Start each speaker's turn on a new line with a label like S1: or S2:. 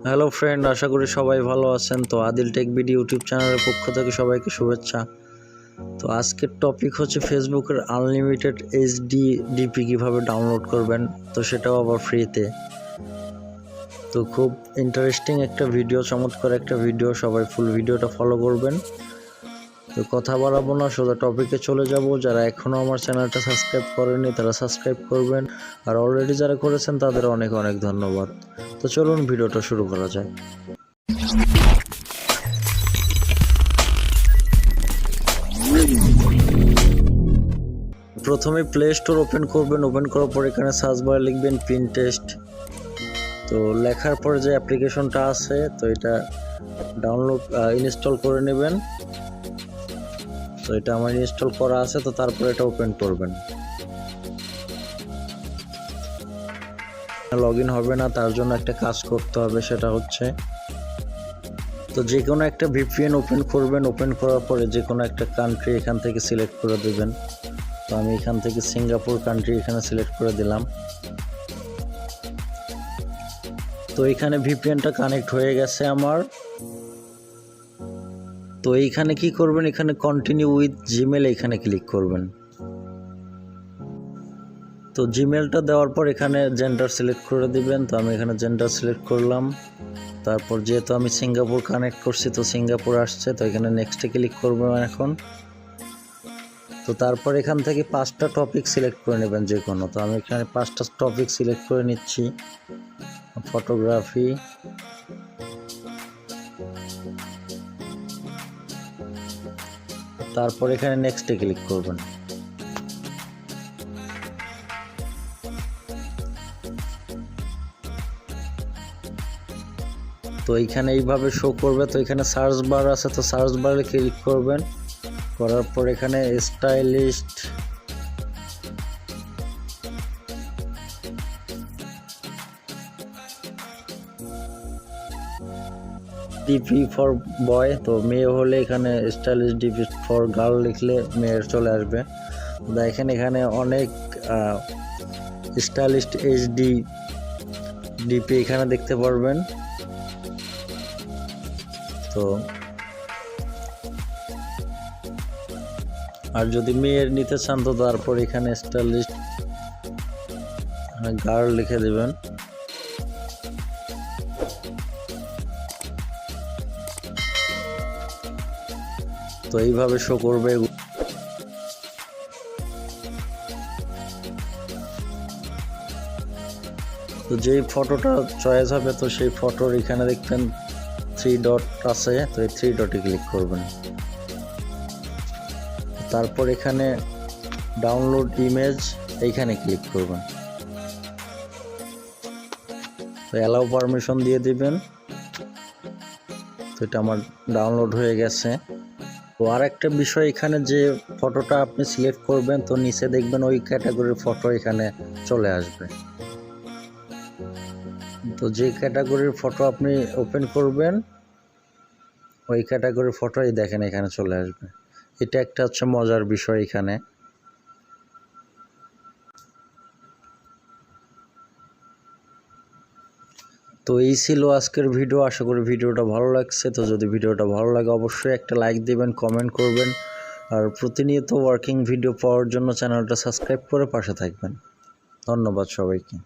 S1: Hello friend, আশা করি সবাই ভালো আছেন। তো আদিল টেক ভিডিও ইউটিউব চ্যানেলের পক্ষ থেকে সবাইকে শুভেচ্ছা। তো আজকের টপিক হচ্ছে ফেসবুকের আনলিমিটেড এইচডি ডিপি কীভাবে ডাউনলোড করবেন, তো সেটাও আবার ফ্রিতে। তো খুব ইন্টারেস্টিং একটা ভিডিও, চমৎকার একটা ভিডিও, সবাই ফুল ভিডিওটা ফলো করবেন। তো কথা বাড়াবো না, সোজা টপিকে চলে যাব। যারা এখনও আমার চ্যানেলটা সাবস্ক্রাইব করেনি তারা সাবস্ক্রাইব করবেন, আর অলরেডি যারা করেছেন তাদের অনেক অনেক ধন্যবাদ। তো চলুন ভিডিওটা শুরু করা যায়। প্রথমে প্লে স্টোর ওপেন করবেন। ওপেন করার পর এখানে সার্চ বারে লিখবেন পিনটেস্ট। তো লেখার পরে যে অ্যাপ্লিকেশনটা আছে, তো এটা ডাউনলোড ইনস্টল করে নেবেন। তো এটা আমার ইনস্টল করা আছে, তো তারপরে এটা ওপেন করবেন। লগ ইন হবে না, তার জন্য একটা কাজ করতে হবে, সেটা হচ্ছে তো যে কোনো একটা ভিপিএন ওপেন করবেন। ওপেন করার পরে যে কোনো একটা কান্ট্রি এখান থেকে সিলেক্ট করে দেবেন। তো আমি এখান থেকে সিঙ্গাপুর কান্ট্রি এখানে সিলেক্ট করে দিলাম। তো এখানে ভিপিএনটা কানেক্ট হয়ে গেছে আমার। তো এইখানে কি করবেন, এখানে কন্টিনিউ উইথ জিমেল এখানে ক্লিক করবেন। তো জিমেলটা দেওয়ার পর এখানে জেন্ডার সিলেক্ট করে দিবেন। তো আমি এখানে জেন্ডার সিলেক্ট করলাম। তারপর যেহেতু আমি সিঙ্গাপুর কানেক্ট করছি, তো সিঙ্গাপুর আসছে, তো এখানে নেক্সটে ক্লিক করবো এখন। তো তারপর এখান থেকে 5টা টপিক সিলেক্ট করে নেবেন যে কোনো। তো আমি এখানে 5টা টপিক সিলেক্ট করে নিচ্ছি। ফটোগ্রাফি, তারপর এখানে নেক্সটে ক্লিক করবেন। তো এইখানে এইভাবে শো করবে। তো এখানে সার্চ বার আছে, তো সার্চ বারে ক্লিক করবেন। করার পর এখানে স্টাইলিস্ট, ডিপি ফর বয়, তো মেয়ে হলে এখানে স্টাইলিশ ডিপি ফর গার্ল লিখলে মেয়ের চলে আসবে। দেখেন এখানে অনেক স্টাইলিশ এইচডি ডিপি এখানে দেখতে পারবেন। তো আর যদি মেয়ের নিতে চান, তো তারপর এখানে স্টাইলিশ গার্ল লিখে দেবেন। তো এইভাবে শো করবে। তো যেই ফটোটা চয়েস হবে, তো সেই ফটোর এখানে দেখবেন 3 ডট আছে, তো এই 3 ডটে ক্লিক করবেন। তারপর এখানে ডাউনলোড ইমেজ এইখানে ক্লিক করবেন। তো অ্যালাউ পারমিশন দিয়ে দিবেন। তো এটা আমার ডাউনলোড হয়ে গেছে। তো আর একটা বিষয়, এখানে যে ফটোটা আপনি সিলেক্ট করবেন, তো নিচে দেখবেন ওই ক্যাটাগরির ফটো এখানে চলে আসবে। তো যে ক্যাটাগরির ফটো আপনি ওপেন করবেন, ওই ক্যাটাগরির ফটোই দেখেন এখানে চলে আসবে। এটা একটা হচ্ছে মজার বিষয় এখানে। তো এই ছিল আজকের ভিডিও। আশা করি ভিডিওটা ভালো লাগছে। তো যদি ভিডিওটা ভালো লাগে অবশ্যই একটা লাইক দিবেন, কমেন্ট করবেন, আর প্রতিনিয়ত ওয়ার্কিং ভিডিও পাওয়ার জন্য চ্যানেলটা সাবস্ক্রাইব করে পাশে থাকবেন। ধন্যবাদ সবাইকে।